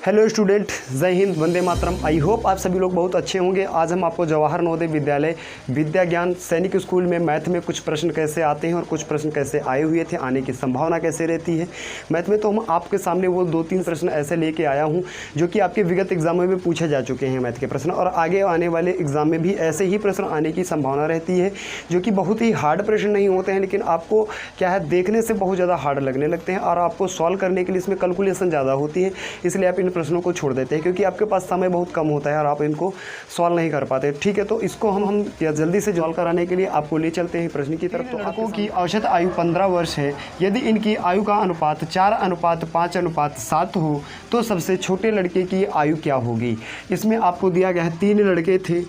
Hello student, जय Hind, Vande Mataram. I hope आप सभी लोग बहुत अच्छे होंगे। आज हम आपको जवाहर नवोदय विद्यालय विद्या ज्ञान सैनिक स्कूल में मैथ में कुछ प्रश्न कैसे आते हैं और कुछ प्रश्न कैसे आए हुए थे, आने की संभावना कैसे रहती है मैथ में। तो हम आपके सामने वो 2-3 प्रश्न ऐसे लेके आया हूँ जो कि आपके विगत एग्जामों में पूछे जा चुके हैं मैथ के प्रश्न, और आगे आने वाले एग्जाम में भी ऐसे ही प्रश्न आने की संभावना रहती है, जो कि बहुत ही हार्ड प्रश्न नहीं होते हैं, लेकिन आपको क्या है देखने से बहुत ज़्यादा हार्ड लगने लगते हैं और आपको सॉल्व करने के लिए इसमें कैलकुलेशन ज़्यादा होती है, इसलिए आप इन प्रश्नों को छोड़ देते हैं क्योंकि आपके पास समय बहुत कम होता है और आप इनको सॉल्व नहीं कर पाते। ठीक है, तो इसको हम जल्दी से सॉल्व कराने के लिए आपको ले चलते हैं प्रश्न की तरफ। तो लड़कों की औसत आयु 15 वर्ष है। यदि इनकी आयु का अनुपात 4:5:7 हो तो सबसे छोटे लड़के की आयु क्या होगी। इसमें आपको दिया गया है 3 लड़के थे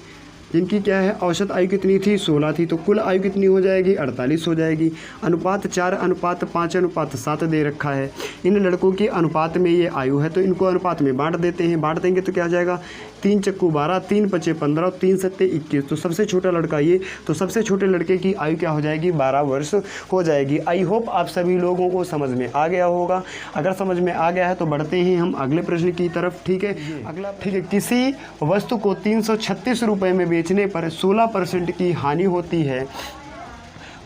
जिनकी क्या है औसत आयु कितनी थी, 16 थी, तो कुल आयु कितनी हो जाएगी, 48 हो जाएगी। अनुपात 4:5:7 दे रखा है। इन लड़कों के अनुपात में ये आयु है, तो इनको अनुपात में बांट देते हैं। बांट देंगे तो क्या हो जाएगा, 3 चक्कू 12, 3 पचे 15 और 3 सत्ते 21। तो सबसे छोटा लड़का ये, तो सबसे छोटे लड़के की आयु क्या हो जाएगी, 12 वर्ष हो जाएगी। आई होप आप सभी लोगों को समझ में आ गया होगा। अगर समझ में आ गया है तो बढ़ते हैं हम अगले प्रश्न की तरफ। ठीक है, अगला ठीक है, किसी वस्तु को 336 रुपये में बेचने पर 16% की हानि होती है।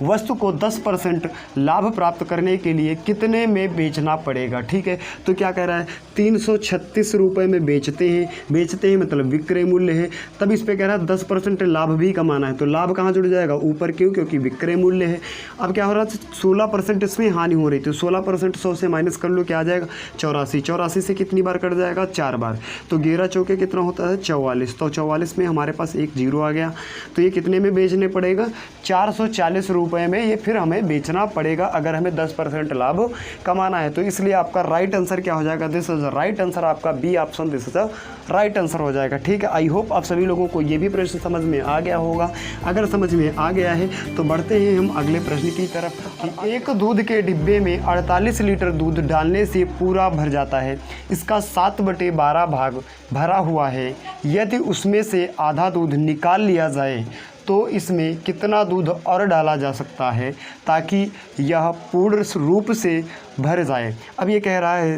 वस्तु को 10% लाभ प्राप्त करने के लिए कितने में बेचना पड़ेगा। ठीक है, तो क्या कह रहा है, 336 रुपये में बेचते हैं मतलब विक्रय मूल्य है। तब इस पे कह रहा है 10% लाभ भी कमाना है, तो लाभ कहाँ जुड़ जाएगा, ऊपर, क्यों, क्योंकि विक्रय मूल्य है। अब क्या हो रहा है, 16% इसमें हानि हो रही थी, तो 16% 100 से माइनस कर लो, क्या आ जाएगा 84। 84 से कितनी बार कट जाएगा, 4 बार, तो 11 चौके कितना होता है, 44। तो 44 में हमारे पास एक जीरो आ गया, तो ये कितने में बेचने पड़ेगा, 440 रुपये में ये फिर हमें बेचना पड़ेगा अगर हमें 10% लाभ कमाना है। तो इसलिए आपका राइट आंसर क्या हो जाएगा, दिस इज राइट आंसर, आपका B option this is right answer हो जाएगा। ठीक है, आई होप आप सभी लोगों को ये भी प्रश्न समझ में आ गया होगा। अगर समझ में आ गया है तो बढ़ते हैं हम अगले प्रश्न की तरफ। एक दूध के डिब्बे में 48 लीटर दूध डालने से पूरा भर जाता है। इसका 7/12 भाग भरा हुआ है। यदि उसमें से आधा दूध निकाल लिया जाए तो इसमें कितना दूध और डाला जा सकता है ताकि यह पूर्ण रूप से भर जाए। अब ये कह रहा है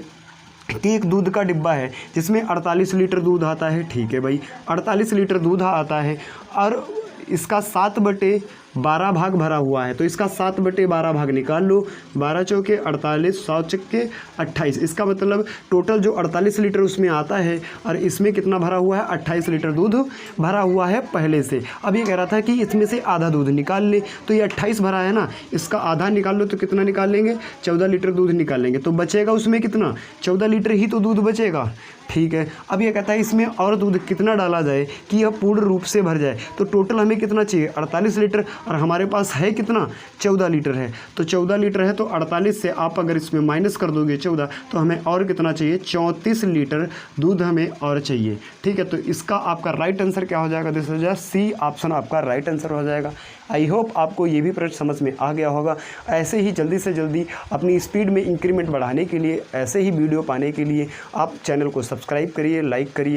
कि एक दूध का डिब्बा है जिसमें 48 लीटर दूध आता है। ठीक है भाई, 48 लीटर दूध आता है और इसका 7/12 भाग भरा हुआ है, तो इसका 7/12 भाग निकाल लो। 12 चौके 48, 100 चक्के 28। इसका मतलब टोटल जो 48 लीटर उसमें आता है और इसमें कितना भरा हुआ है, 28 लीटर दूध भरा हुआ है पहले से। अब ये कह रहा था कि इसमें से आधा दूध निकाल ले, तो ये 28 भरा है ना, इसका आधा निकाल लो तो कितना निकाल लेंगे, 14 लीटर दूध निकाल लेंगे। तो बचेगा उसमें कितना, 14 लीटर ही तो दूध बचेगा। ठीक है, अब ये कहता है इसमें और दूध कितना डाला जाए कि यह पूर्ण रूप से भर जाए। तो टोटल हमें कितना चाहिए, 48 लीटर, और हमारे पास है कितना, 14 लीटर है। तो 14 लीटर है, तो 48 से आप अगर इसमें माइनस कर दोगे 14, तो हमें और कितना चाहिए, 34 लीटर दूध हमें और चाहिए। ठीक है, तो इसका आपका राइट आंसर क्या हो जाएगा, दिस हो जाएगा सी ऑप्शन आपका राइट आंसर हो जाएगा। आई होप आपको ये भी प्रश्न समझ में आ गया होगा। ऐसे ही जल्दी से जल्दी अपनी स्पीड में इंक्रीमेंट बढ़ाने के लिए, ऐसे ही वीडियो पाने के लिए आप चैनल को सब्सक्राइब करिए, लाइक करिए।